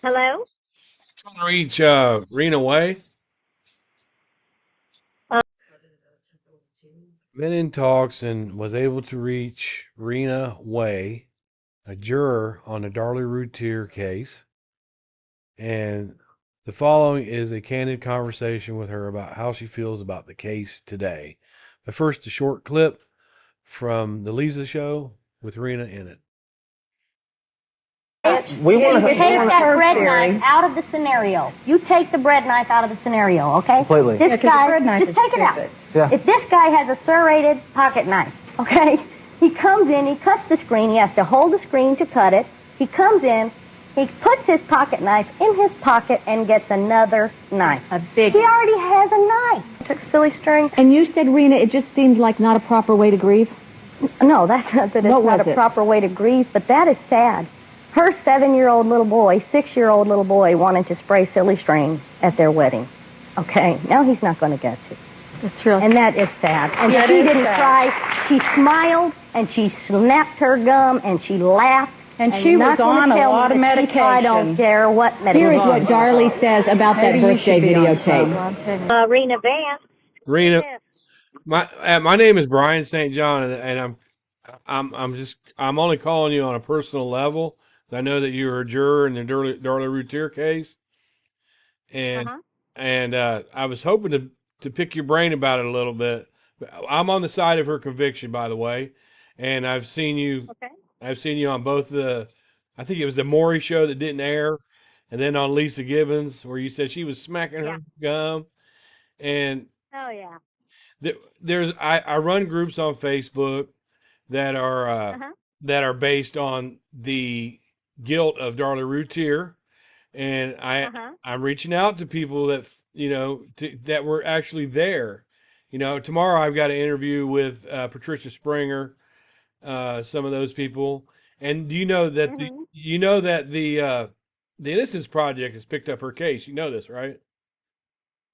Hello? Trying to reach Rina Way. Uh, Been in talks and was able to reach Rina Way, a juror on the Darlie Routier case. And the following is a candid conversation with her about how she feels about the case today. But first, a short clip from the Lisa show with Rina in it. We want to Take that bread knife out of the scenario. You take the bread knife out of the scenario, okay? Completely. This guy, just take it out. Yeah. If this guy has a serrated pocket knife, okay? He comes in, he cuts the screen, he has to hold the screen to cut it. He comes in, he puts his pocket knife in his pocket and gets another knife. He already has a knife. Took silly string. And you said, Rena, it just seemed like not a proper way to grieve? No, that's not that it's not a proper way to grieve, but that is sad. Her 7-year-old little boy, 6-year-old little boy wanted to spray silly string at their wedding. Okay, now he's not going to get to. That's real. And that is sad. And Yeah, she it is didn't sad. cry. She smiled, and she snapped her gum, and she laughed. And she was on a lot of medication. I don't care what medication. Here is what Darlie says about that birthday videotape. Rena Vance. Rena, Yes. my name is BryanSt.John, and I'm only calling you on a personal level. I know that you were a juror in the Darlie Routier case, and Uh-huh. I was hoping to pick your brain about it a little bit. I'm on the side of her conviction, by the way, and Okay. I've seen you on both I think it was the Maury show that didn't air, and then on Lisa Gibbons where you said she was smacking Yeah. her gum, and Oh, yeah. I run groups on Facebook that are Uh-huh. based on the guilt of Darlie Routier, and Uh-huh. I'm reaching out to people that that were actually there. Tomorrow I've got an interview with Patricia Springer, some of those people, and do you know that Mm-hmm. the Innocence Project has picked up her case? You know this, right?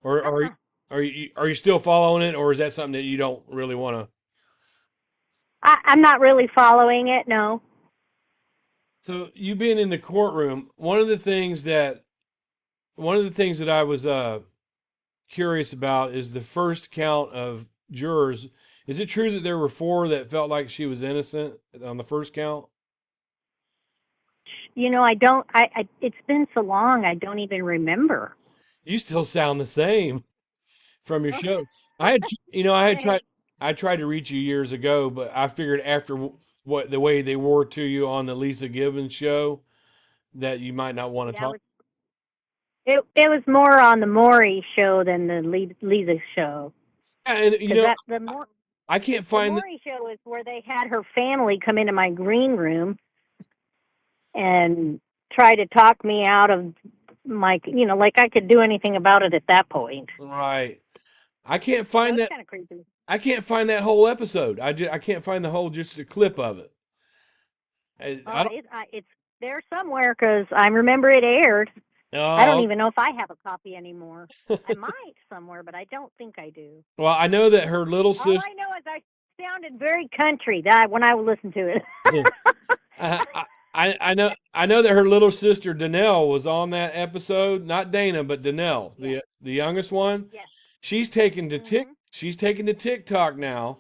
Or Uh-uh. are you still following it, or is that something that you don't really want to? I'm not really following it, no. So you being in the courtroom, one of the things that I was curious about is the first count of jurors. Is it true that there were four that felt like she was innocent on the first count? I don't, it's been so long, I don't even remember. You still sound the same from your show. I had, I had Okay. tried to reach you years ago, but I figured after what the way they were to you on the Lisa Gibbons show that you might not want to Yeah, talk. it was more on the Maury show than the Lisa show. And Because I can't the find Maury show is where they had her family come into my green room and try to talk me out of like I could do anything about it at that point. right. I can't So find it's that. kind of creepy. I can't find that whole episode. I can't find the whole just a clip of it. I Oh, don't. it's there somewhere because I remember it aired. I don't Oh, even know if I have a copy anymore. I might somewhere, but I don't think I do. well, I know that her little All sister. I know is I sounded very country that when I would listen to it. I, I know that her little sister Danelle was on that episode. Not Dana, but Danelle, Yeah. the youngest one. Yes. Mhm. She's taken to TikTok now,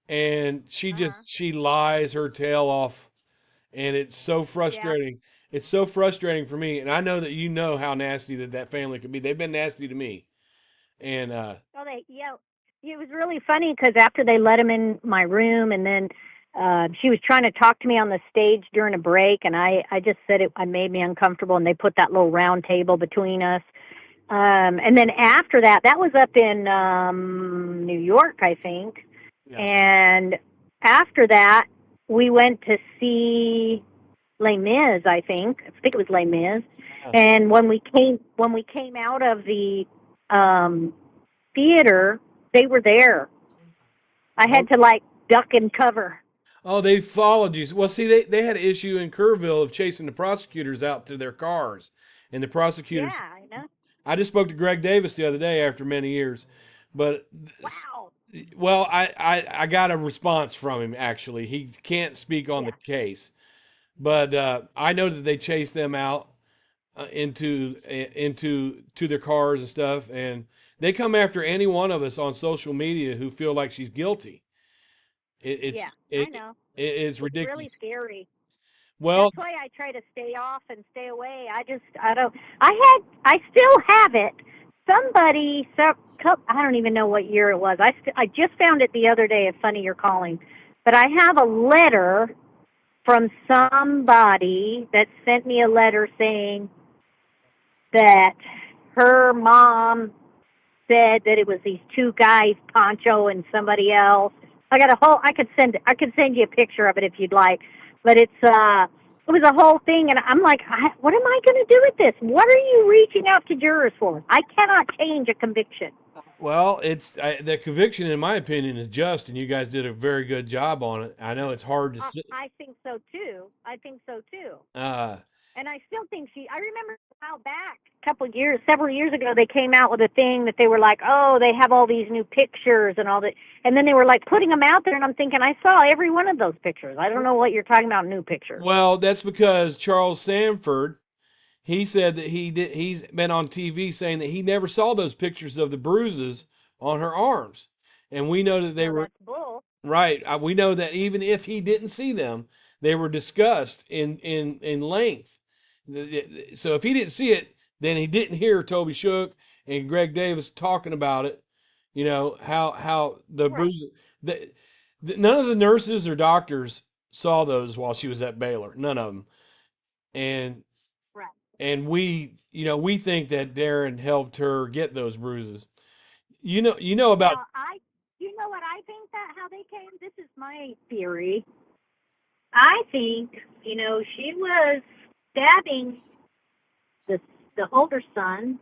and Uh huh. she lies her tail off, and it's so Yeah. frustrating. It's so frustrating for me, and I know that you know how nasty that family could be. They've been nasty to me, and Oh, yeah. It was really funny because after they let him in my room, and then she was trying to talk to me on the stage during a break, and I just said I made me uncomfortable, and they put that little round table between us. And then after that, that was up in New York, I think. yeah. And after that, we went to see Les Mis, I think. I think it was Les Mis. Yeah. And when we came out of the um theater, they were there. I Oh, had to like duck and cover. oh, they followed you. Well, see, they had an issue in Kerrville of chasing the prosecutors out to their cars, and the Yeah, prosecutors. I know. I just spoke to Greg Davis the other day after many years, but Wow. well, I got a response from him actually. He can't speak on the Yeah. case, but I know that they chased them out. into to their cars and stuff, and they come after any one of us on social media who feel like she's guilty. It, it's Yeah, I it, know. it's It's really ridiculous. scary. Well, That's why I try to stay off and stay away. I don't, I still have it. Somebody, I don't even know what year it was. I just found it the other day. It's funny you're calling. But I have a letter from somebody that sent me a letter saying that her mom said that it was these two guys, Poncho and somebody else. I could send you a picture of it if you'd like. But it was a whole thing, and I'm like, what am I going to do with this? What are you reaching out to jurors for? I cannot change a conviction. well, the conviction, in my opinion, is just, and you guys did a very good job on it. I know it's hard to sit. I think so too. I think so too. Uh, And I still think I remember a while back, several years ago, they came out with a thing that they were like, oh, they have all these new pictures and all that. And then they were like putting them out there, and I'm thinking, I saw every one of those pictures. I don't know what you're talking about, new pictures. well, that's because Charles Sanford, he said that he's been on TV saying that he never saw those pictures of the bruises on her arms, and we know that they Well, were. that's bull. Right. We know that even if he didn't see them, they were discussed in length. So if he didn't see it, then he didn't hear Toby Shook and Greg Davis talking about it. You know how the Right, bruises. None of the nurses or doctors saw those while she was at Baylor. None of them. And right. we think that Darren helped her get those bruises. You know about. Well, you know what I think that how they came? This is my theory. I think, she was stabbing the the older son,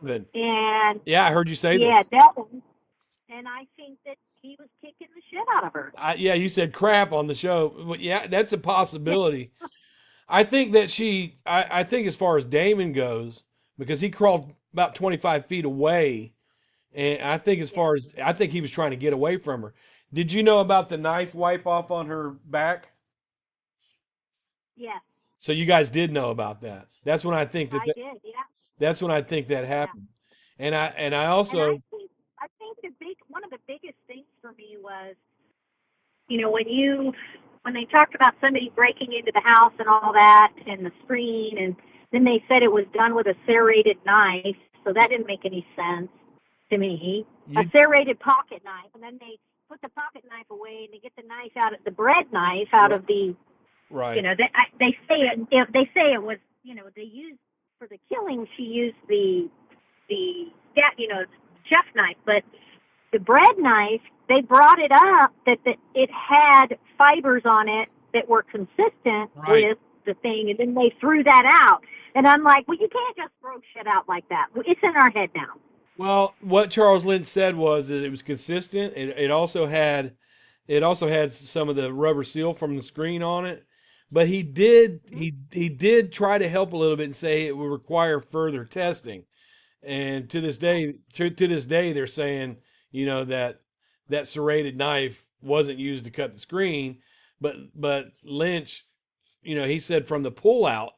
Then and yeah, I heard you say yeah, this. that one. And I think that he was kicking the shit out of her. Yeah, you said crap on the show. But yeah, that's a Yeah, possibility. I think that I think as far as Damon goes, because he crawled about 25 feet away, and I think yeah, I think he was trying to get away from her. Did you know about the knife wipe off on her back? yeah. So you guys did know about that. That's when I think I did. Yeah, that's when I think that yeah. happened. And I And I also think I think one of the biggest things for me was, when they talked about somebody breaking into the house and all that and the screen, and then they said it was done with a serrated knife, so that didn't make any sense to me. A you serrated pocket knife, and then they put the pocket knife away and they get the knife out of the bread knife out right, of the, right, they say it was, they used for the killing. She used the chef knife, but the bread knife, they brought it up that it had fibers on it that were consistent right. with the thing, and then they threw that out. And I'm like, well, you can't just throw shit out like that. It's in our head now. Well, what Charles Lynch said was that it was consistent. It also had some of the rubber seal from the screen on it, but Hmm. he did try to help a little bit and say it would require further testing. And Right. to this day, they're saying that that serrated knife wasn't used to cut the screen, but Lynch, he said from the pull out,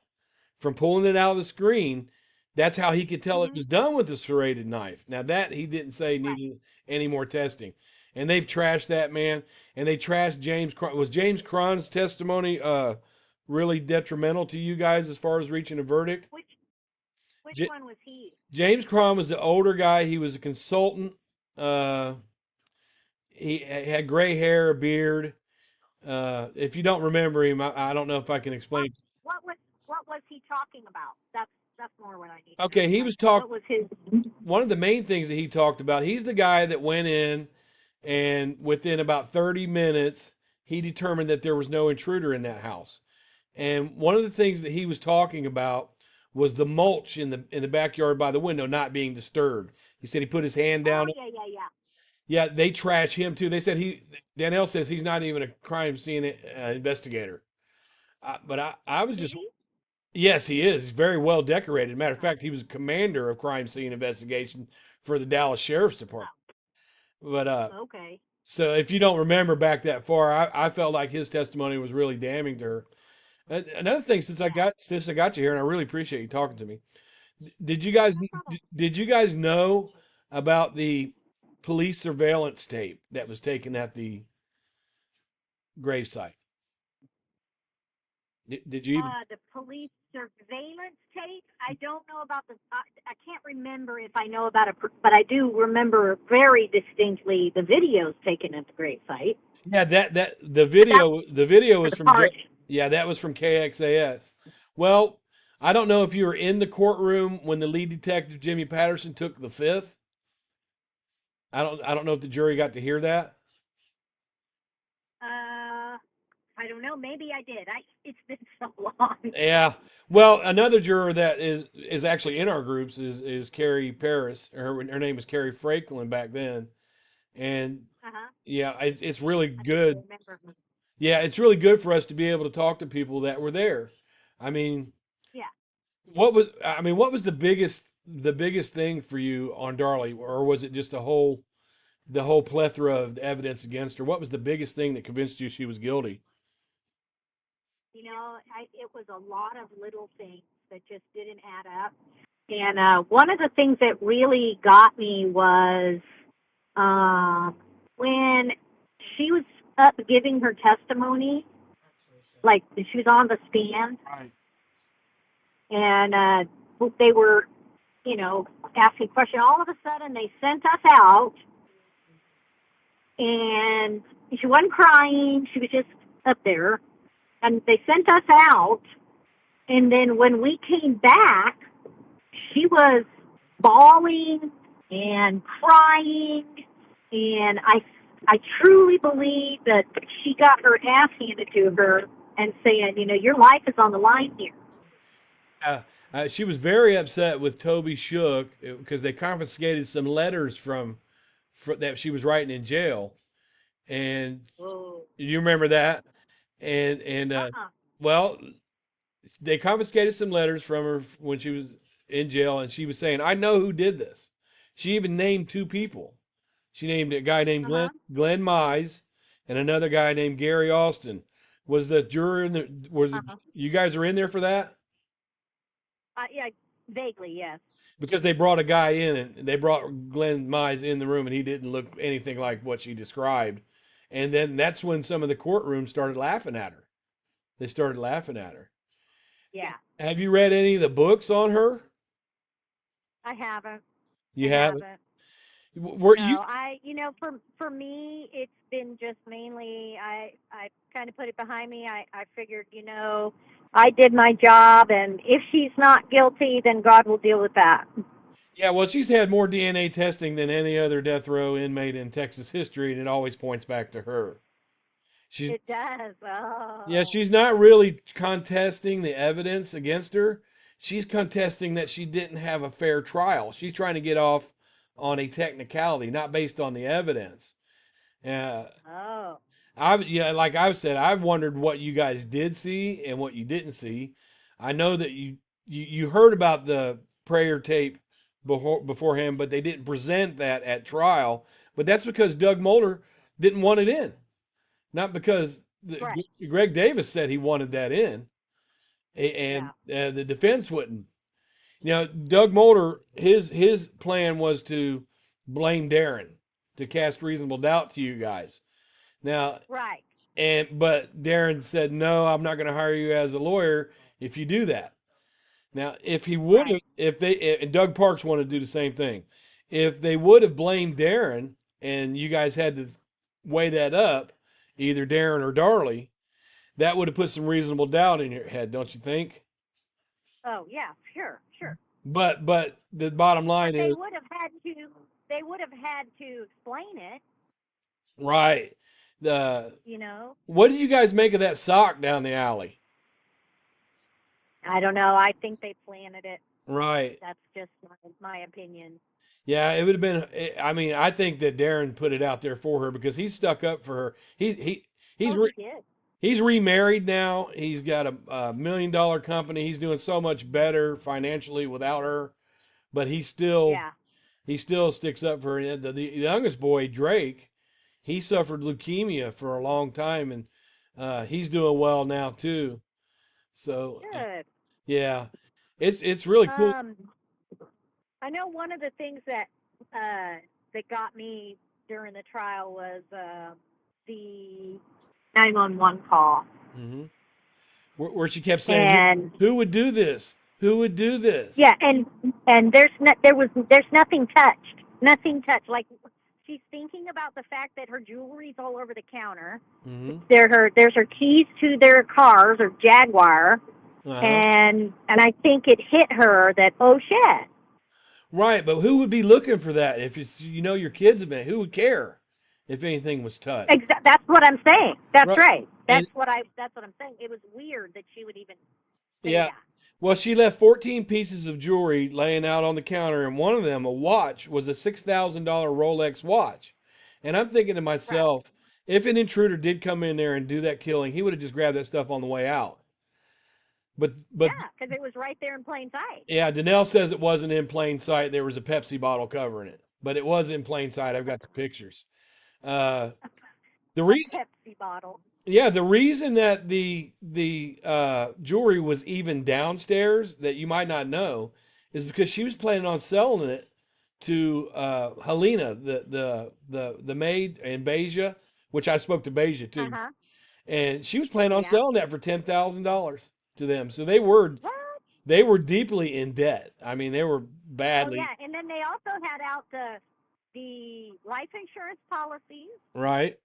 from pulling it out of the screen, that's how he could tell it Hmm. was done with the serrated knife. Now that he didn't say Right. needed any more testing, and they've trashed that man, and they trashed James. Was James Cron's testimony really detrimental to you guys as far as reaching a verdict? Which J- one was he? James Cron was the older guy. He was a consultant. Uh, he had gray hair, a beard. If you don't remember him, I don't know if I can What explain. what was what was he talking about? That's more what I need to know. Okay, he Like, was talk. what was his? One of the main things that he talked about. He's the guy that went in, and within about 30 minutes, he determined that there was no intruder in that house. And one of the things that he was talking about was the mulch in the backyard by the window not being disturbed. He said he put his hand Oh down. yeah, yeah, yeah. Yeah, they trash him too. They said Danielle says he's not even a crime scene investigator. I was Is just, he? yes, he is. He's very well decorated. Matter of Oh, fact, he was commander of crime scene investigation for the Dallas Sheriff's Department. But oh, okay. so if you don't remember back that far, I felt like his testimony was really damning to her. Another thing, since I got you here, and I really appreciate you talking to me. Did you guys No problem. did you guys know about the police surveillance tape that was taken at the gravesite? Did you even? The police surveillance tape. I don't know about the. I can't remember if I know about it, but I do remember very distinctly the videos taken at the grave site. Yeah, that the But that video was was the from party. yeah, that was from KXAS. Well, I don't know if you were in the courtroom when the lead detective Jimmy Patterson took the fifth. I don't know if the jury got to hear that. I don't know. Maybe I did. It's been so long. Yeah. Well, another juror that is actually in our groups is Carrie Paris. Her name was Carrie Franklin back then, and Uh-huh. yeah, it's really I think I good. remember her. Yeah, it's really good for us to be able to talk to people that were there. I mean, Yeah. what was the biggest thing for you on Darlie, or was it just the whole plethora of evidence against her? What was the biggest thing that convinced you she was guilty? It was a lot of little things that just didn't add up. And one of the things that really got me was uh, when she was up giving her testimony, like she was on the stand, Right. and they were, asking questions. All of a sudden, they sent us out, and she wasn't crying. She was just up there, and they sent us out. And then when we came back, she was bawling and crying, and I truly believe that she got her ass handed to her and saying, your life is on the line here. Uh, she was very upset with Toby Shook because they confiscated some letters that she was writing in jail, and Oh. you remember that? And Uh-uh. well, they confiscated some letters from her when she was in jail, and she was saying, "I know who did this." She even named two people. She named a guy named Uh-huh. Glenn Mize and another guy named Gary Austin. Was the juror in the? Uh-huh. You guys are in there for that? Yeah, vaguely, yes. Because they brought a guy in and they brought Glenn Mize in the room and he didn't look anything like what she described. And then that's when some of the courtroom started laughing at her. They started laughing at her. Yeah. Have you read any of the books on her? I haven't. I You haven't. haven't. Were you? No, for me, it's been just mainly I kind of put it behind me. I figured, I did my job, and if she's not guilty, then God will deal with that. Yeah, well, she's had more DNA testing than any other death row inmate in Texas history, and it always points back to her. She, It does. yeah, Oh, she's not really contesting the evidence against her. She's contesting that she didn't have a fair trial. She's trying to get off on a technicality, not based on the evidence. Uh, oh, like I've said, I've wondered what you guys did see and what you didn't see. I know that you heard about the prayer tape beforehand, but they didn't present that at trial. But that's because Doug Mulder didn't want it in, not because right. Greg Davis said he wanted that in, and Yeah, the defense wouldn't. Doug Mulder, his plan was to blame Darren to cast reasonable doubt to you guys. Now, right, but Darren said, "No, I'm not going to hire you as a lawyer if you do that." Now, if he would have, right. and Doug Parks wanted to do the same thing, if they would have blamed Darren and you guys had to weigh that up, either Darren or Darlie, that would have put some reasonable doubt in your head, don't you think? Oh, yeah, sure, sure. But the bottom But line they is would have had to. They would have had to explain it. right. The You know. What did you guys make of that sock down the alley? I don't know. I think they planted it. Right. That's just my opinion. Yeah, it would have been. I mean, I think that Darren put it out there for her because he stuck up for her. He's Oh, he did. he's remarried now. He's got a $1 million company. He's doing so much better financially without her, but Yeah. he still sticks up for her. And the youngest boy, Drake, he suffered leukemia for a long time, and he's doing well now too. So Good. yeah, it's really cool. Um, I know one of the things that got me during the trial was the 911 call, Hmm. Where she kept saying, and who would do this? Who would do this? yeah, and there's nothing touched. Like she's thinking about the fact that her jewelry's all over the counter. Hmm. There's her keys to their cars or Jaguar, Uh-huh. and I think it hit her that, oh shit. Right, but who would be looking for that if it's, your kids have been? Who would care if anything was touched? That's what I'm saying. That's Right, right. and That's what I'm saying. It was weird that she would even say yeah. that. Well, she left 14 pieces of jewelry laying out on the counter, and one of them, a watch, was a $6,000 Rolex watch. And I'm thinking to Right. myself, if an intruder did come in there and do that killing, he would have just grabbed that stuff on the way out. But Yeah, because it was right there in plain sight. yeah, Danelle says it wasn't in plain sight. There was a Pepsi bottle covering it, but it was in plain sight. I've got the pictures. Uh, the A reason, Pepsi bottle. yeah, the reason that the jewelry was even downstairs that you might not know is because she was planning on selling it to Helena, the maid in Beja, which I spoke to Beja Uh too, huh. and she was planning on Yeah. selling that for $10,000 to them. So they were deeply in debt. I mean, they were Oh badly, yeah, and then they also had out the life insurance policies. right.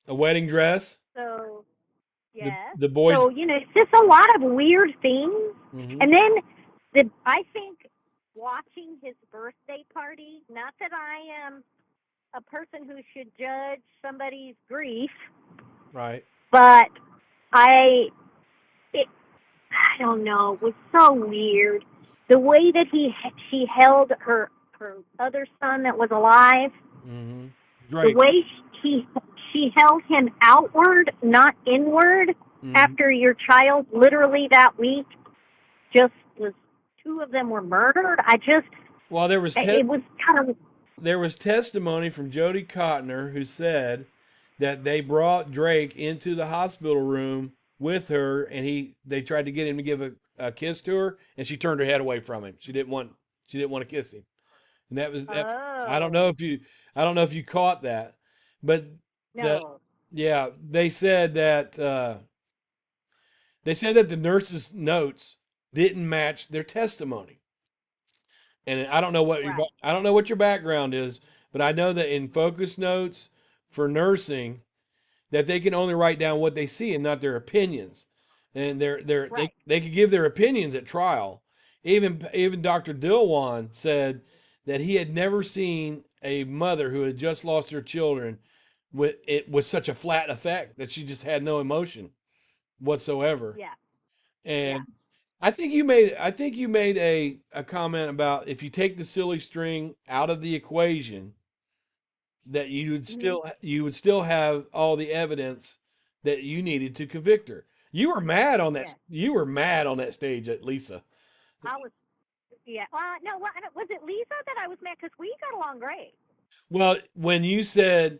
A wedding dress. So The yes. the boys. So it's just a lot of weird things. Hmm. And then I think watching his birthday party. Not that I am a person who should judge somebody's grief, Right. but I it, I don't know. It was so weird. The way that she held her other son that was alive. Hmm. The Drake. way she held him outward, not inward. Hmm. After your child, literally that week, just was two of them were murdered. Well, It was kind of there was testimony from Jody Cotner who said that they brought Drake into the hospital room with her, and they tried to get him to give a kiss to her, and she turned her head away from him. She didn't want to kiss him, and that was that. I don't know oh if you I don't know if you caught that, but the no yeah they said that the nurse's notes didn't match their testimony. And right I don't know what your background is, but I know that in focus notes for nursing, that they can only write down what they see and not their opinions. And right they could give their opinions at trial. Even Dr. Dilwan said that he had never seen a mother who had just lost her children with such a flat effect that she just had no emotion whatsoever. yeah yeah And I think you made a comment about if you take the silly string out of the equation, that hmm you would still have all the evidence that you needed to convict her. yeah You were mad on that stage at Lisa. I was yeah no was it Lisa that I was mad because we got along great. Well, when you said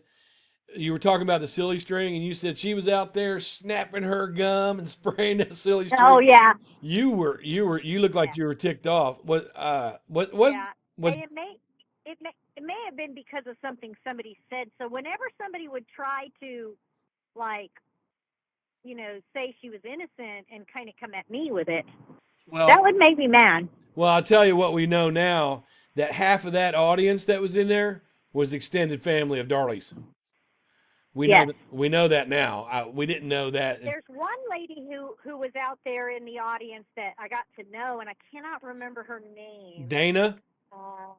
you were talking about the silly string and you said she was out there snapping her gum and spraying that silly Oh string, yeah you looked like yeah you were ticked off. What yeah was it may have been because of something somebody said. So whenever somebody would try to like say she was innocent and kind of come at me with it, that well would make me mad. Well, I'll tell you what we know now, that half of that audience that was in there was the extended family of Darlie's. Yes. We know that now. We didn't know that. There's one lady who was out there in the audience that I got to know, and I cannot remember her name. Dana. Um,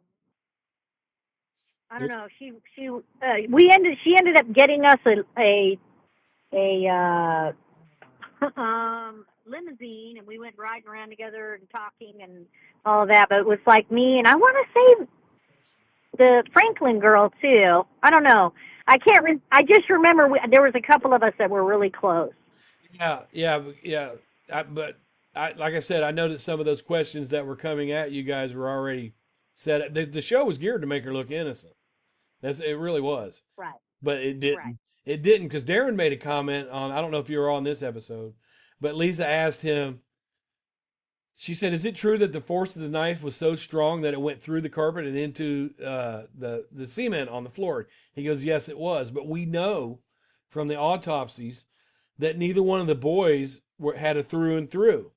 I don't know. She ended up getting us a limousine, and we went riding around together and talking and all of that. But it was like me, and I want to say the Franklin girl too. I don't know. I can't. I just remember there was a couple of us that were really close. Yeah. Like I said, I know that some of those questions that were coming at you guys were already set. The show was geared to make her look innocent. It really was, Right. but it Right. didn't. It didn't because Darren made a comment on. I don't know if you were on this episode, But Lisa asked him, she said, "Is it true that the force of the knife was so strong that it went through the carpet and into the cement on the floor?" He goes, "Yes, it was. But we know from the autopsies that neither one of the boys had a through and through."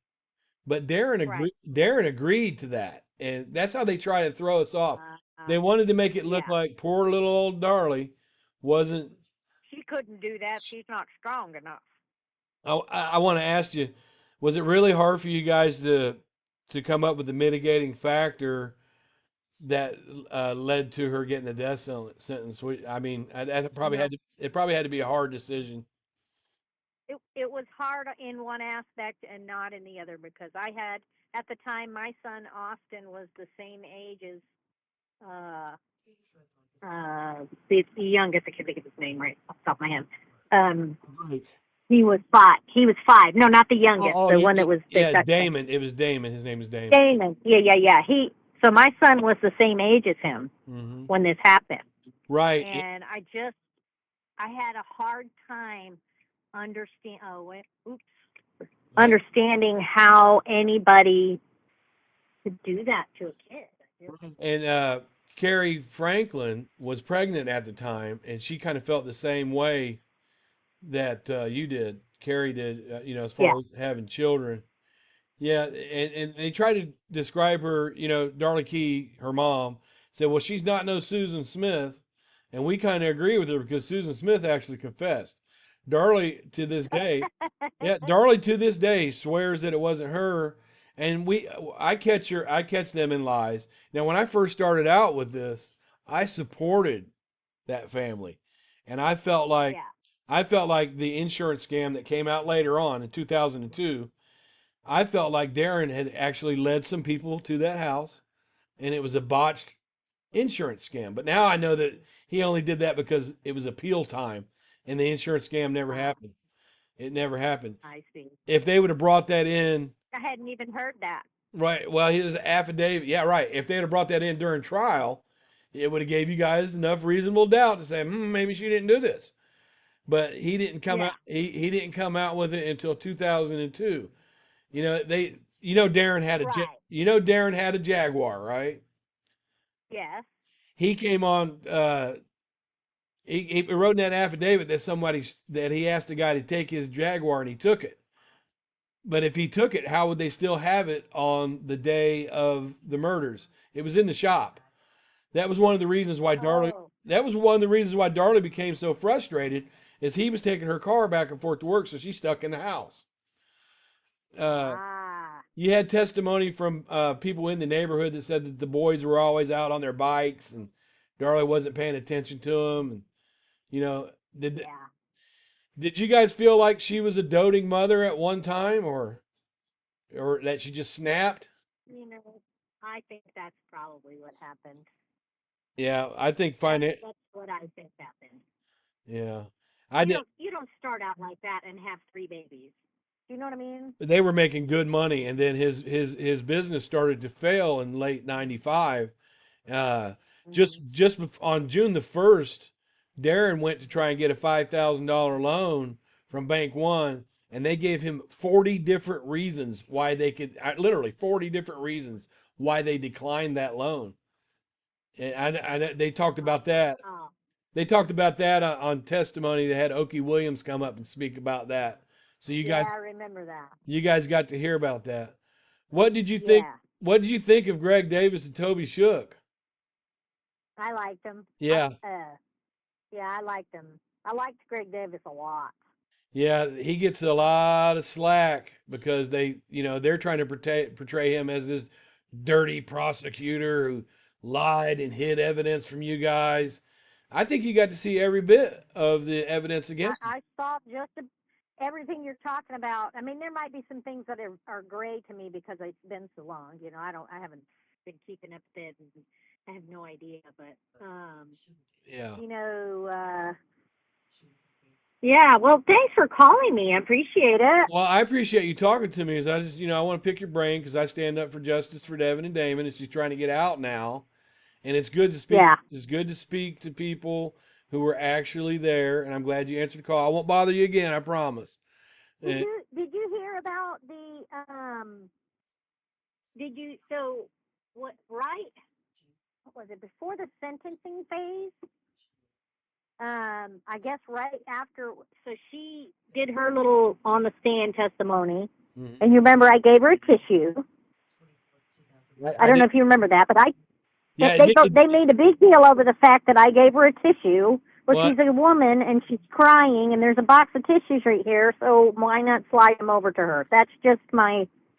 But Right. Darren agreed to that, and that's how they try to throw us off. Uh, They wanted to make it look yeah. like poor little old Darlie wasn't. She couldn't do that. She's not strong enough. I want to ask you, was it really hard for you guys to come up with the mitigating factor that led to her getting the death sentence? I mean, that probably No, it probably had to be a hard decision. it was hard in one aspect and not in the other because I had at the time my son Austin was the same age as uh the youngest. I can't think of his name right off the top of my head. Um, Right. he was 5. He was 5. No, not the Oh, youngest. The one that was they yeah, got Damon. It was Damon. His name is Damon. Damon. Yeah. So my son was the same age as him Hmm. when this happened, Right. and I had a hard time understand. Oh wait, oops. Yeah. Understanding how anybody could do that to a kid. And Carrie Franklin was pregnant at the time, and she kind of felt the same way that you did. Carrie did, as Yeah. far as having children. Yeah, and they tried to describe her, Darlie Key, her mom, said, well, she's not no Susan Smith. And we kind of agree with her because Susan Smith actually confessed. Darlie to this day, yeah, Darlie to this day swears that it wasn't her. And I catch them in lies. Now, when I first started out with this, I supported that family. And Yeah. I felt like the insurance scam that came out later on in 2002, I felt like Darren had actually led some people to that house and it was a botched insurance scam. But now I know that he only did that because it was appeal time and the insurance scam never Oh, happened. It never happened. I see. If they would have brought that in, I hadn't even heard that. right, well, his affidavit, yeah, right. If they had brought that in during trial, it would have gave you guys enough reasonable doubt to say, maybe she didn't do this. But he didn't come Yeah. out. He didn't come out with it until 2002. Right. Darren had a Jaguar, right? Yes. He came on. He wrote in that affidavit that he asked the guy to take his Jaguar and he took it. But if he took it, how would they still have it on the day of the murders? It was in the shop. That was one of the reasons why Darlie. Oh. That was one of the reasons why Darlie became so frustrated, is he was taking her car back and forth to work, so she's stuck in the house. Uh, Ah. you had testimony from people in the neighborhood that said that the boys were always out on their bikes and Darlie wasn't paying attention to them. And you know, did Yeah. did you guys feel like she was a doting mother at one time, or that she just snapped? You know, I think that's probably what happened. Yeah, I think That's what I think happened. Yeah, I did. You don't start out like that and have 3 babies. Do you know what I mean? They were making good money, and then his business started to fail in late '95. Uh, Hmm. on June the 1st, Darren went to try and get a $5,000 loan from Bank One, and they gave him 40 different reasons why they could, literally 40 different reasons why they declined that loan. And they talked about that. Oh, They talked about that on testimony. They had Okie Williams come up and speak about that. So yeah, I remember that. you guys got to hear about that. What did you think? Yeah, What did you think of Greg Davis and Toby Shook? I liked him. Yeah, Yeah, I liked him. I liked Greg Davis a lot. yeah, he gets a lot of slack because they're trying to portray him as this dirty prosecutor who lied and hid evidence from you guys. I think you got to see every bit of the evidence against him. I saw everything you're talking about. I mean, there might be some things that are gray to me because it's been so long. You know, I haven't been keeping up with it, and I have no idea. But Yeah. you know, yeah. Well, thanks for calling me. I appreciate it. Well, I appreciate you talking to me. As I just, I want to pick your brain because I stand up for justice for Devin and Damon, and she's trying to get out now. And it's good to speak. Yeah. It's good to speak to people who were actually there. And I'm glad you answered the call. I won't bother you again. I promise. Did you hear hear about the did you so what right what was it before the sentencing phase? I guess right after, so she did her little on the stand testimony, Mhm. and you remember I gave her a tissue. I don't know did. if you remember that, but Yeah, they made a big deal over the fact that I gave her a tissue. Well, well, she's a woman and she's crying, and there's a box of tissues right here, so why not slide them over to her? That's just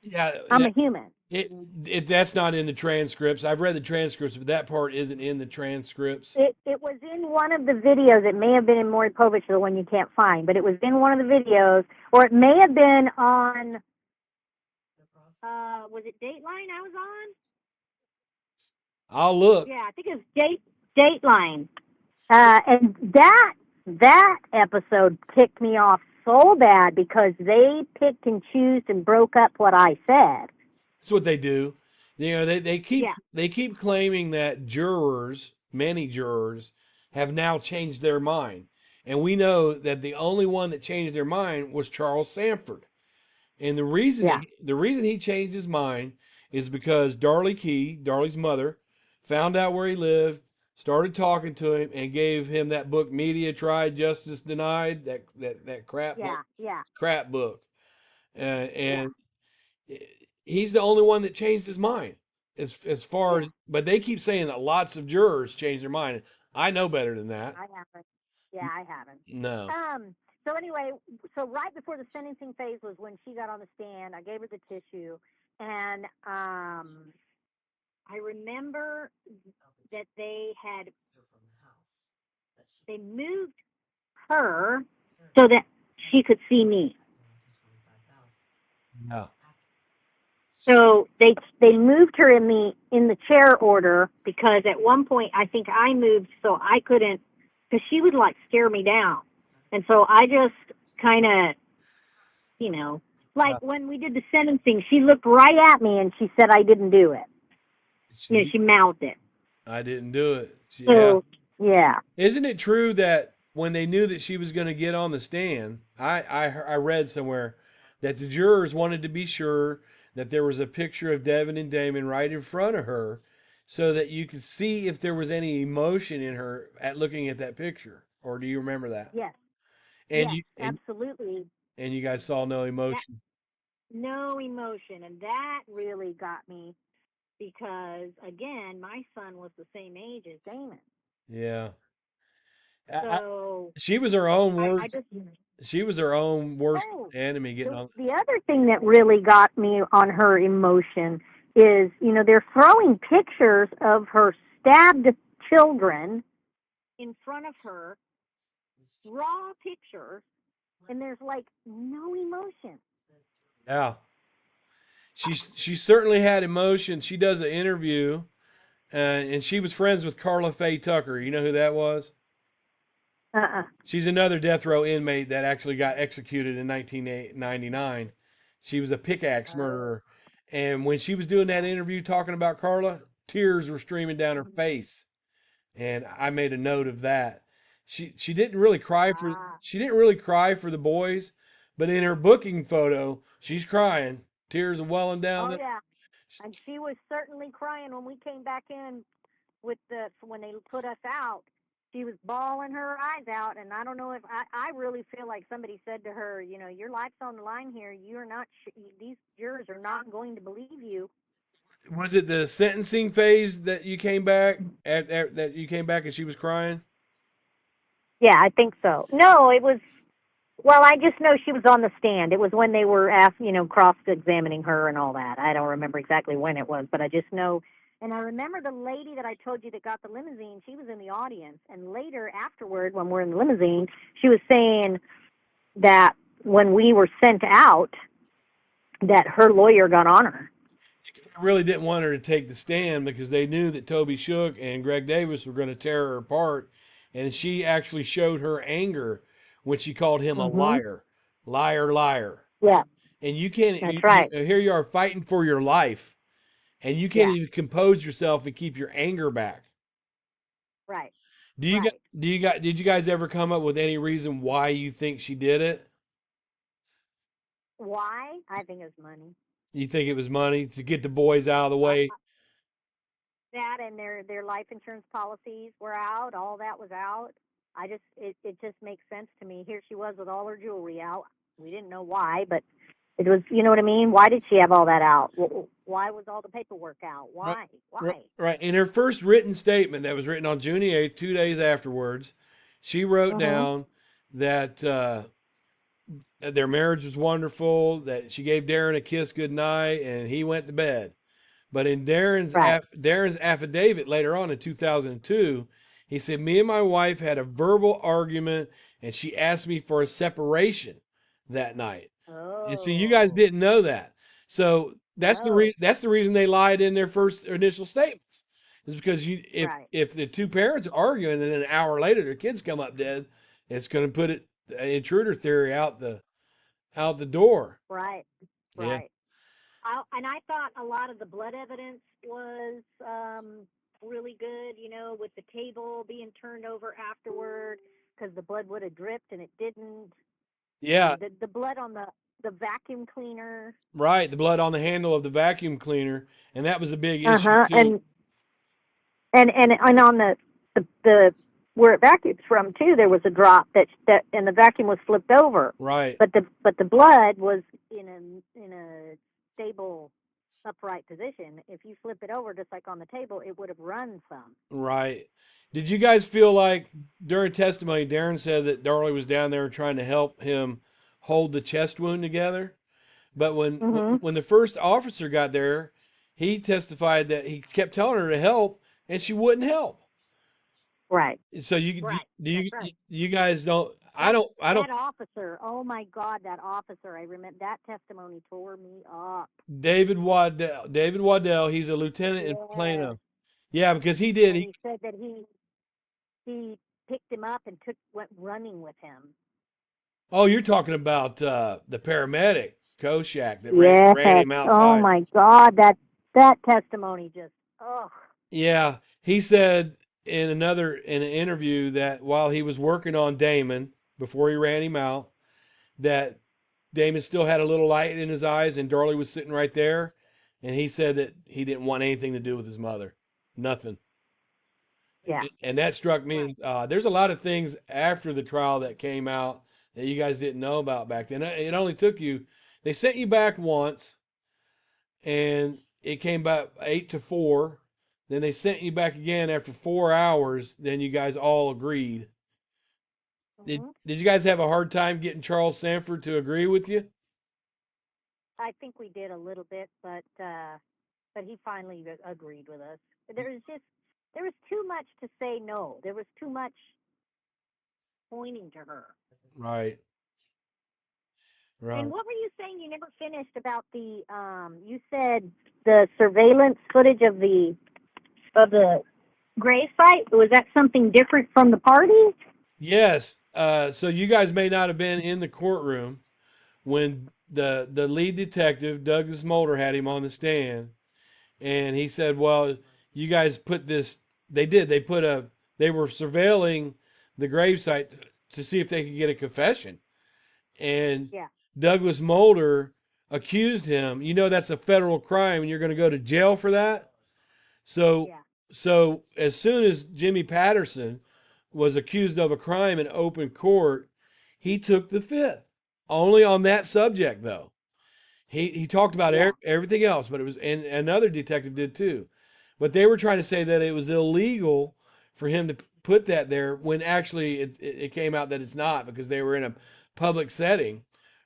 yeah, I'm a human. that's not in the transcripts. I've read the transcripts, but that part isn't in the transcripts. It was in one of the videos. It may have been in Maury Povich, the one you can't find, but it was in one of the videos, or it may have been on. Was it Dateline I was on? I'll look. Yeah, I think it was Dateline. And that episode ticked me off so bad because they picked and chose and broke up what I said. That's what they do. Yeah, they keep claiming that jurors, many jurors, have now changed their mind, and we know that the only one that changed their mind was Charles Sanford. And yeah, the reason he changed his mind is because Darlie's mother, found out where he lived, started talking to him, and gave him that book, Media Tried, Justice Denied, that yeah, yeah, crap book. yeah, And he's the only one that changed his mind. As far yeah. as, but they keep saying that lots of jurors change their mind. I know better than that. I haven't. Yeah, I haven't. No. So anyway, so right before the sentencing phase was when she got on the stand. I gave her the tissue, and I remember that they moved her so that she could see me. No. So they moved her in the chair order because at one point I think I moved so I couldn't, because she would like stare me down, and so I just kind of, like Uh, when we did the sentencing, she looked right at me and she said I didn't do it. She mouthed it. I didn't do it. Yeah. So yeah, Isn't it true that when they knew that she was going to get on the stand, I read somewhere that the jurors wanted to be sure that there was a picture of Devin and Damon right in front of her so that you could see if there was any emotion in her at looking at that picture. Or do you remember that? yes, And yes, you absolutely. and you guys saw no That emotion. no emotion, and that really got me because again, my son was the same age as Damon. Yeah. I, So she was her own I worst just she was her own worst oh enemy getting on. the other thing that really got me on her emotion is, they're throwing pictures of her stabbed children in front of her, raw pictures, and there's like no emotion. Yeah. She certainly had emotion. She does an interview, and she was friends with Carla Faye Tucker. You know who that was? Uh-uh. She's another death row inmate that actually got executed in 1999. She was a pickaxe murderer, and when she was doing that interview talking about Carla, tears were streaming down her face, and I made a note of that. She didn't really cry for Ah. she didn't really cry for the boys, but in her booking photo, she's crying, tears are welling down Oh there. yeah. And she was certainly crying when we came back in when they put us out. She was bawling her eyes out, and I don't know if I really feel like somebody said to her, your life's on the line here. You're not. These jurors are not going to believe you. Was it the sentencing phase that you came back at that you came back and she was crying? Yeah, I think so. No, it was. Well, I just know she was on the stand. It was when they were cross-examining her and all that. I don't remember exactly when it was, but I just know. And I remember the lady that I told you that got the limousine. She was in the audience, and later, afterward, when we're in the limousine, she was saying that when we were sent out, that her lawyer got on her. I really didn't want her to take the stand because they knew that Toby Shook and Greg Davis were going to tear her apart, and she actually showed her anger when she called him a Mhm. liar, liar, liar. Yeah, And you can't. that's right. Here you are fighting for your life, and you can't Yeah, even compose yourself and keep your anger back. right, Do you got? right. Did you guys ever come up with any reason why you think she did it? Why? I think it's money. You think it was money to get the boys out of the Uh, way? that and their life insurance policies were out. All that was out. It just makes sense to me. Here she was with all her jewelry out. We didn't know why, but it was, you know what I mean? Why did she have all that out? Why was all the paperwork out? Right, Why? right, Why? right. In her first written statement that was written on June 8th, 2 days afterwards, she wrote Mhm. down that their marriage was wonderful, that she gave Darren a kiss goodnight, and he went to bed. But in Right. Darren's affidavit later on in 2002, he said, "Me and my wife had a verbal argument, and she asked me for a separation that night." And so you guys Oh. didn't know that. So No. that's the reason they lied in their first initial statements. Is because Right. if the two parents are arguing and then an hour later their kids come up dead, it's going to put it intruder theory out the door. Right. Yeah. Right. And I thought a lot of the blood evidence was really good, with the table being turned over afterward because the blood would have dripped and it didn't. Yeah, The blood on the vacuum cleaner. right. The blood on the handle of the vacuum cleaner, and that was a big Uh issue huh. too. And on the where it vacuums from too, there was a drop that and the vacuum was flipped over, Right, but the blood was in a stable upright position. If you flip it over just like on the table, it would have run some. right. Did you guys feel like during testimony, Darren said that Darlie was down there trying to help him hold the chest wound together? But Mhm. when the first officer got there, he testified that he kept telling her to help, and she wouldn't help. Right. So Right. That's right. you guys don't That I don't that officer. Oh my God, that officer. I remember that testimony tore me up. David Waddell, he's a lieutenant in Yes. Plano. Yeah, because he did. And he said that he picked him up and went running with him. Oh, you're talking about the paramedic Koshak that Yes. ran him Oh outside. my God, that testimony just. Oh. Yeah, he said in an interview that while he was working on Damon before he ran him out, that Damon still had a little light in his eyes, and Darlie was sitting right there, and he said that he didn't want anything to do with his mother, nothing. Yeah. And that struck me Right. as there's a lot of things after the trial that came out that you guys didn't know about back then. It only took you, they sent you back once, and it came back 8-4. Then they sent you back again after 4 hours. Then you guys all agreed. Mhm. Did you guys have a hard time getting Charles Sanford to agree with you? I think we did a little bit, but he finally agreed with us. There was too much to say no. There was too much pointing to her. Right, And right. what were you saying? You never finished about the. You said the surveillance footage of the grave site. Was that something different from the party? Yes. So you guys may not have been in the courtroom when the lead detective Douglas Mulder had him on the stand, and he said, "Well, you guys put this. They did. They were surveilling the gravesite to see if they could get a confession." And Yeah. Douglas Mulder accused him. You know that's a federal crime, and you're going to go to jail for that. So, Yeah. so as soon as Jimmy Patterson was accused of a crime in open court, he took the fifth. Only on that subject, though. He talked about Yeah. everything else, but it was and another detective did too. But they were trying to say that it was illegal for him to put that there when actually it came out that it's not because they were in a public setting.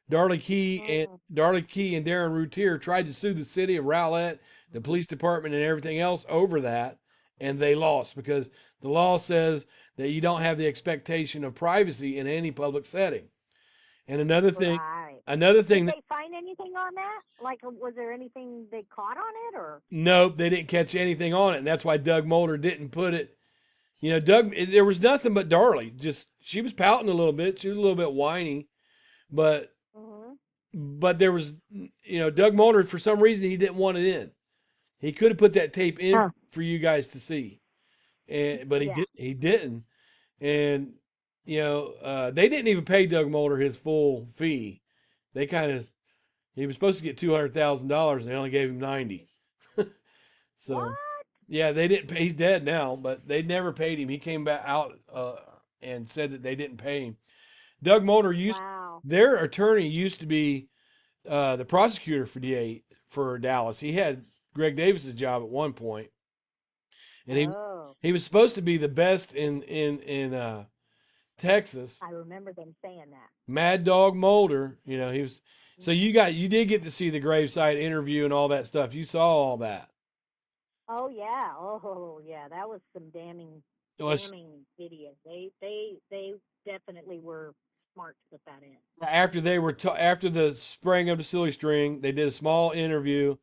Mm. Darlie Key and Darren Routier tried to sue the city of Rowlett, the police department, and everything else over that, and they lost because the law says that you don't have the expectation of privacy in any public setting. And Right. another Did thing that they find anything on that? Like, was there anything they caught on it, or? nope, they didn't catch anything on it, and that's why Doug Mulder didn't put it. You know, there was nothing but Darlie. Just she was pouting a little bit. She was a little bit whiny, but Mhm. there was, Doug Mulder for some reason he didn't want it in. He could have put that tape in Huh. for you guys to see, and but Yeah. he didn't, and they didn't even pay Doug Mulder his full fee. They kind of He was supposed to get $200,000, and they only gave him 90. What? So, yeah, they didn't pay. He's dead now, but they never paid him. He came back out and said that they didn't pay him. Doug Mulder Wow. their attorney used to be the prosecutor for DA for Dallas. He had Greg Davis's job at one point, and Oh, he was supposed to be the best in Texas. I remember them saying that. Mad Dog Mulder, he was. So Mhm. you did get to see the gravesite interview and all that stuff. You saw all that. Oh yeah. Oh yeah. That was some damning, It was damning video. They definitely were smart to put that in. after the spraying of the silly string. They did a small interview,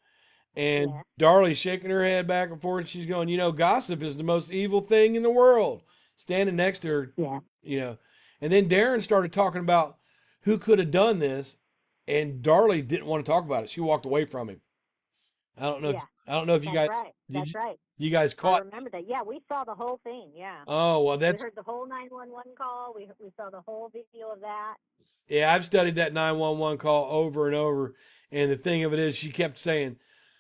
and Yeah. Darlie shaking her head back and forth. She's going, gossip is the most evil thing in the world. Standing next to her, Yeah. you know. And then Darren started talking about who could have done this, and Darlie didn't want to talk about it. She walked away from him. Yeah. I don't know if you That's guys right. did That's right. you guys I caught. remember that. Yeah, we saw the whole thing. Yeah. Oh, well, We that's heard the whole 911 call. We saw the whole video of that. yeah, I've studied that 911 call over and over. And the thing of it is, she kept saying,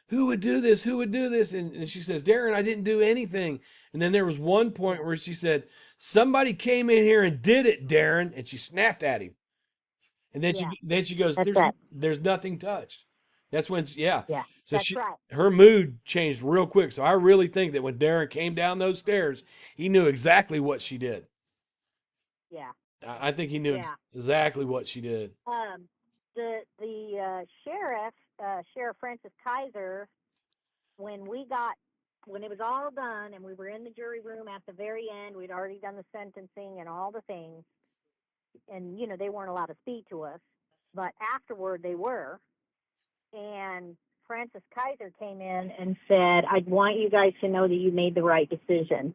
"Who would do this? Who would do this?" And she says, "Darren, I didn't do anything." And then there was one point Yeah. where she said, "Somebody came in here and did it, Darren," and she snapped at him. And Yeah. then she goes, That's right. "There's nothing touched." That's when, yeah. Yeah. So That's right. her mood changed real quick. So I really think that when Darren came down those stairs, he knew exactly what she did. Yeah. I think he knew Yeah. exactly what she did. The sheriff, Sheriff Francis Kaiser, when when it was all done and we were in the jury room at the very end, we'd already done the sentencing and all the things, and they weren't allowed to speak to us, but afterward they were, and Francis Kaiser came in and said, "I want you guys to know that you made the right decision."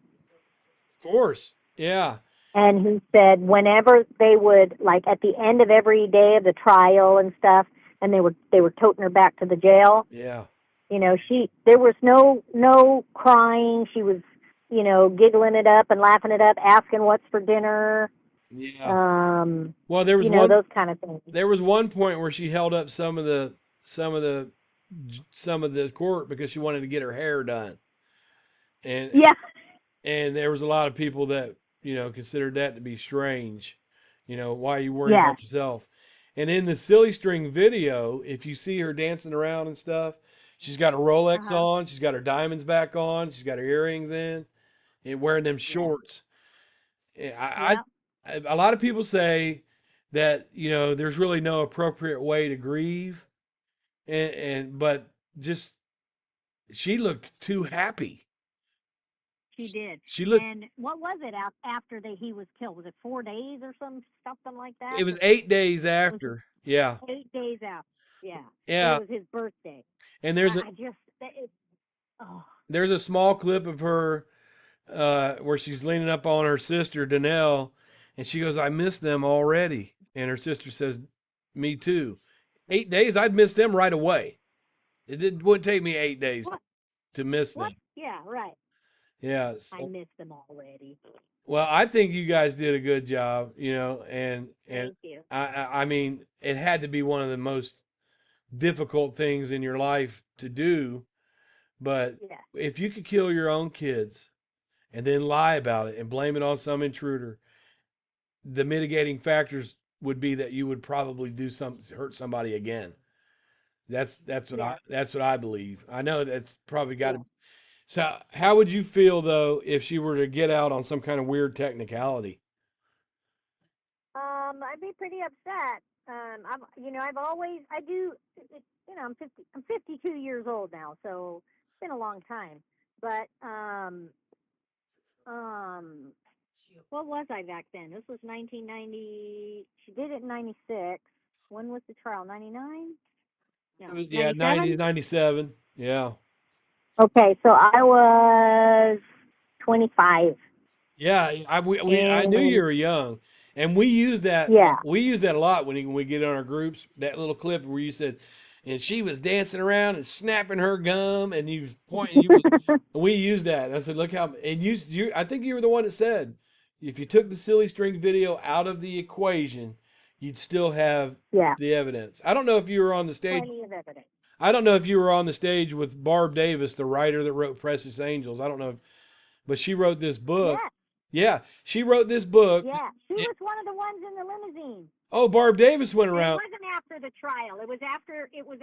Of course. Yeah. And he said whenever they would, like at the end of every day of the trial and stuff, and they were toting her back to the jail, Yeah. there was no crying. She was, giggling it up and laughing it up, asking what's for dinner, Yeah. Well, there was those kind of things. one point where she held up some of the some of the court because she wanted to get her hair done. And Yeah, and there was a lot of people that, considered that to be strange. Why are you worried yeah, about yourself? And in the silly string video, if you see her dancing around and stuff, she's got a Rolex uh-huh, on, she's got her diamonds back on, she's got her earrings in, and wearing them yeah, shorts. I, yeah. a lot of people say that there's really no appropriate way to grieve, but just she looked too happy. She did. She looked. And what was it after he was killed? Was it 4 days or something like that? It was Just 8 days was it after. Yeah, 8 days out? Yeah, but it yeah. was his birthday. And I just oh there's a small clip of her where she's leaning up on her sister Danelle, and she goes, "I miss them already." And her sister says, "Me too." 8 days, I'd miss them right away. Wouldn't take me 8 days what to miss what? them. Yeah, right. Yeah. I So, miss them already. well, I think you guys did a good job, and Thank you. I mean, it had to be one of the most difficult things in your life to do. But Yeah, if you could kill your own kids and then lie about it and blame it on some intruder, the mitigating factors would be that you would probably hurt somebody again. yeah, That's what I believe. I know that's probably got yeah. to. So, how would you feel though if she were to get out on some kind of weird technicality? I'd be pretty upset. I've always, I do, I'm 52 years old now, so it's been a long time. But, um, what was I back then? This was 1990. She did it in 96. When was the trial? 99? No, Yeah, 97? 97. Yeah. Okay, so I was 25. Yeah, I knew you And were young, and we use that yeah, a lot when we get on our groups. That little clip where you said, and she was dancing around and snapping her gum, and you was pointing. We use that. And I said, look how, and I think you were the one that said, if you took the silly string video out of the equation, you'd still have Yeah. the evidence. I don't know if you were on the stage. Plenty of evidence. I don't know if you were on the stage with Barb Davis, the writer that wrote Precious Angels. I don't know, but she wrote this book. Yeah. Yeah, she wrote this book. Yeah. She was one of the ones in the limousine. Oh, Barb Davis went And it around. wasn't after the trial. It was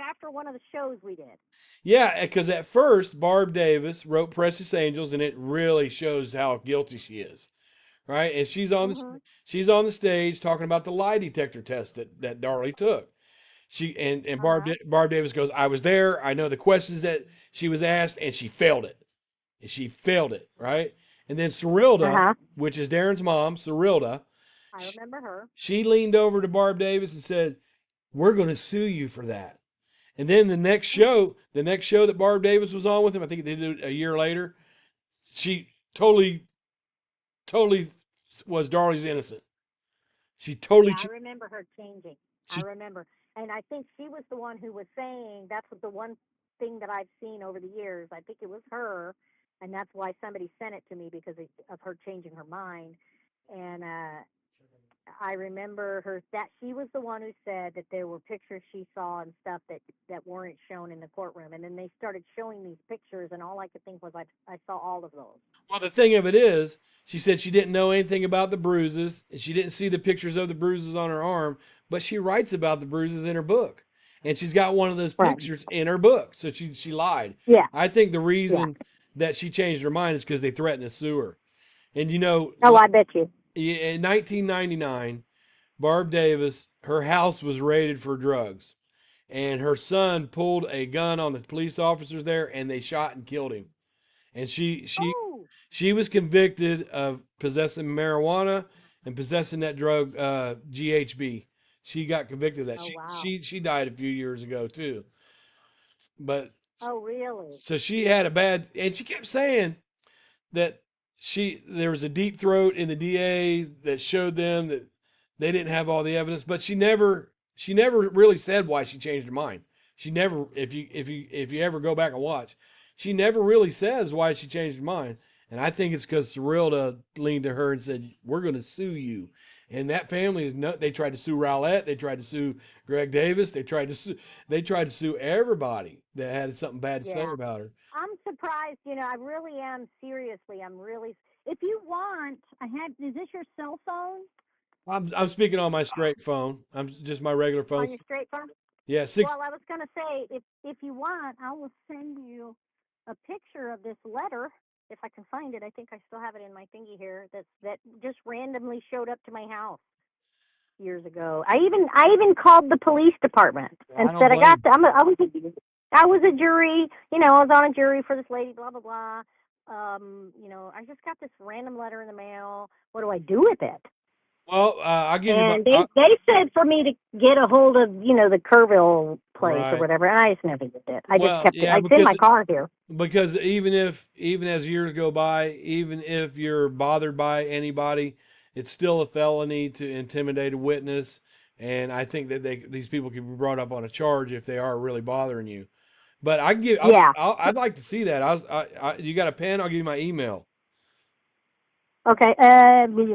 after one of the shows we did. Yeah, because at first Barb Davis wrote Precious Angels, and it really shows how guilty she is, right? And she's on the stage talking about the lie detector test that Darlie took. And Uh-huh. Barb Davis goes, I was there. I know the questions that she was asked, and she failed it. And she failed it, right? And then Cyrilda, Uh-huh. which is Darren's mom, Cyrilda, I remember her. she leaned over to Barb Davis and said, "We're going to sue you for that." And then the next show that Barb Davis was on with him, I think they did it a year later. She totally was Darlie's innocent. She totally, Yeah, I remember her changing. I she, remember. And I think she was the one who was saying that's what the one thing that I've seen over the years. I think it was her, and that's why somebody sent it to me because of her changing her mind. And I remember her that she was the one who said that there were pictures she saw and stuff that weren't shown in the courtroom. And then they started showing these pictures, and all I could think was I saw all of those. well, the thing of it is, she said she didn't know anything about the bruises, and she didn't see the pictures of the bruises on her arm, but she writes about the bruises in her book. And she's got one of those Right. pictures in her book. So she lied. Yeah. I think the Yeah. reason that she changed her mind is because they threatened to sue her. And Oh, I bet you. in 1999, Barb Davis, her house was raided for drugs. And her son pulled a gun on the police officers there, and they shot and killed him. And Oh. she was convicted of possessing marijuana and possessing that drug GHB. She got convicted of that. Oh, wow. She died a few years ago too. But Oh, really? so she had a bad, and she kept saying that there was a deep throat in the DA that showed them that they didn't have all the evidence, but she never really said why she changed her mind. She never, if you ever go back and watch, she never really says why she changed her mind. And I think it's because Cyrilda leaned to her and said, "We're going to sue you." And that family is no. They tried to sue Rowlett. They tried to sue Greg Davis. They tried to sue everybody that had something bad to say Yeah. about her. I'm surprised, I really am seriously. I'm really if you want, is this your cell phone I'm speaking on my straight phone. I'm just my regular phone. on your straight phone? Yeah, Well, I was going to say if you want, I will send you a picture of this letter if I can find it. I think I still have it in my thingy here that just randomly showed up to my house years ago. I even called the police department and I don't said I blame. got the, I was a jury, I was on a jury for this lady, blah blah blah. I just got this random letter in the mail. What do I do with it? Well, I'll give you my And they said for me to get a hold of, the Kerrville place or right. whatever, and I just never did it. I just Well, kept it. yeah, It's in my car here. because even as years go by, even if you're bothered by anybody, it's still a felony to intimidate a witness. And I think that these people can be brought up on a charge if they are really bothering you. But Yeah. I'd like to see that. You got a pen? I'll give you my email. Okay. Let me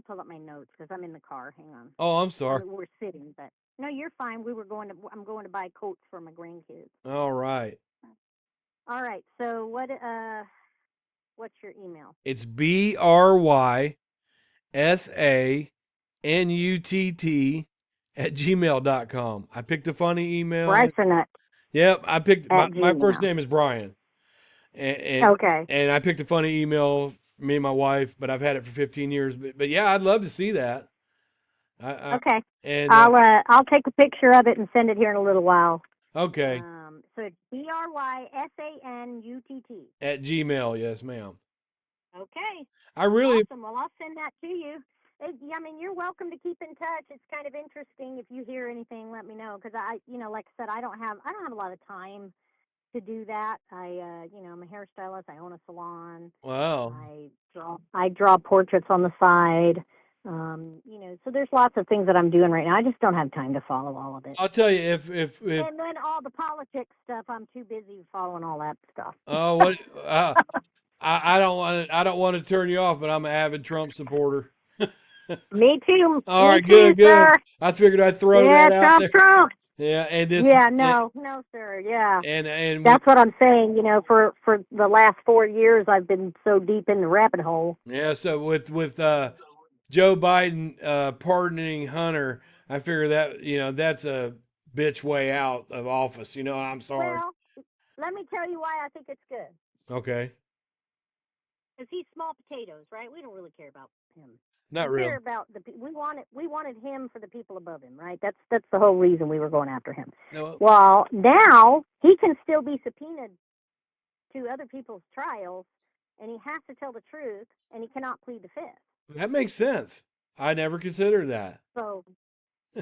pull up my notes because I'm in the car. Hang on. Oh, I'm sorry. We're sitting, but no, you're fine. I'm going to buy coats for my grandkids. All right. All right. So what's your email? It's BryanSt@gmail.com. I picked a funny email. Brysonet Yep, I picked at my first Gmail. name is Brian. And Okay. and I picked a funny email for me and my wife, but I've had it for 15 years. But yeah, I'd love to see that. Okay. And I'll take a picture of it and send it here in a little while. okay, So it's BrYSANUTT. at Gmail, yes, ma'am. Okay. I really Awesome. Well, I'll send that to you. You're welcome to keep in touch. It's kind of interesting. If you hear anything, let me know because like I said, I don't have a lot of time to do that. I'm a hairstylist. I own a salon. wow. I draw portraits on the side. So there's lots of things that I'm doing right now. I just don't have time to follow all of it. I'll tell you if And then all the politics stuff, I'm too busy following all that stuff. oh what I don't want to turn you off, but I'm an avid Trump supporter. Me too. All Me right, too, good, good. sir. I figured I'd throw Yeah, that out Trump, there. Trump. Yeah, and this Yeah, no, no, sir. Yeah. and we That's what I'm saying. For the last 4 years, I've been so deep in the rabbit hole. yeah. So with Joe Biden pardoning Hunter, I figure that that's a bitch way out of office. I'm sorry. Well, let me tell you why I think it's good. Okay, Because he's small potatoes, right? We don't really care about him. not We care really. about we wanted him for the people above him, right? That's the whole reason we were going after him. No, Well, now he can still be subpoenaed to other people's trials, and he has to tell the truth, and he cannot plead the fifth. that makes sense. I never considered that. So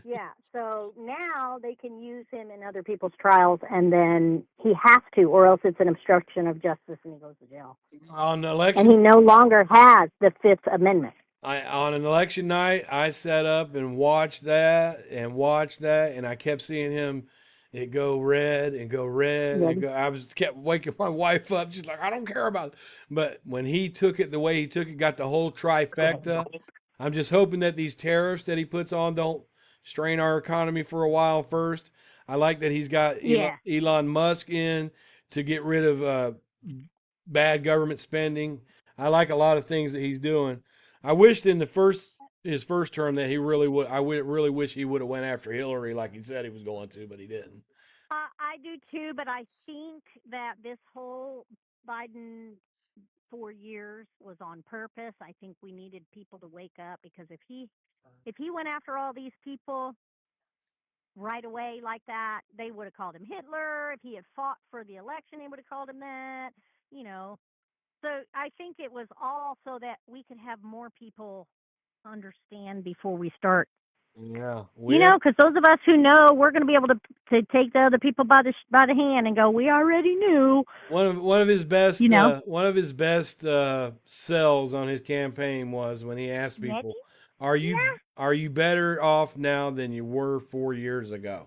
yeah, so now they can use him in other people's trials, and then he has to, or else it's an obstruction of justice, and he goes to jail. On And he election, no longer has the Fifth Amendment. on an election night, I sat up and watched that and watched that, and I kept seeing him. It go red and go red Yeah, and go. I was kept waking my wife up. She's like, I don't care about it. But when he took it the way he took it, got the whole trifecta. I'm just hoping that these tariffs that he puts on don't strain our economy for a while first. I like that he's got yeah, Elon Musk in to get rid of bad government spending. I like a lot of things that he's doing. I wished in the first his first term that he really would. I would really wish he would have went after Hillary like he said he was going to, but he didn't. I do too. But I think that this whole Biden 4 years was on purpose. I think we needed people to wake up because if he went after all these people right away like that, they would have called him Hitler. If he had fought for the election, they would have called him that. You know, so I think it was all so that we could have more people understand before we start. Yeah, You know, because those of us who know, we're going to be able to take the other people by the hand and go, we already knew. You know, one of his best sells on his campaign was when he asked Maybe. people, "Are you Yeah, are you better off now than you were 4 years ago?"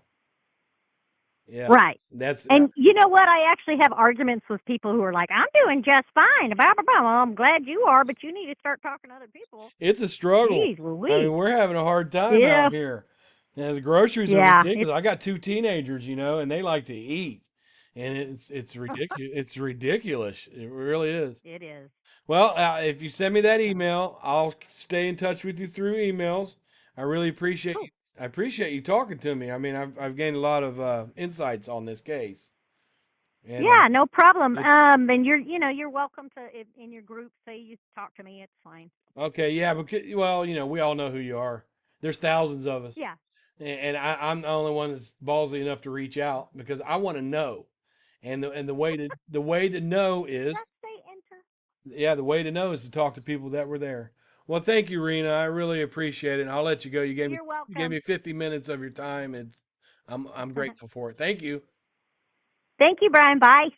Yeah, right. that's And you know what? I actually have arguments with people who are like, I'm doing just fine. Blah, blah, blah. Well, I'm glad you are, but you need to start talking to other people. it's a struggle. Jeez I mean, Louise. we're having a hard time Yeah. out here. And the groceries are Yeah. It's, ridiculous. I got two teenagers, and they like to eat, and it's ridiculous. It's ridiculous. It really is. it is. Well, if you send me that So, email, I'll stay in touch with you through emails. I really appreciate you. cool. I appreciate you talking to me. I mean, I've gained a lot of insights on this case, and Yeah, no problem. it's And you're welcome to, in your group, say you talk to me. It's fine. okay. Yeah, because well, we all know who you are. There's thousands of us, Yeah. and I'm the only one that's ballsy enough to reach out because I want to know, and the way to know is Just say enter. yeah, the way to know is to talk to people that were there. Well, thank you, Rena. I really appreciate it. And I'll let you go. You're You gave welcome. me 50 minutes of your time, and I'm grateful for it. Thank you. Thank you, Brian. Bye.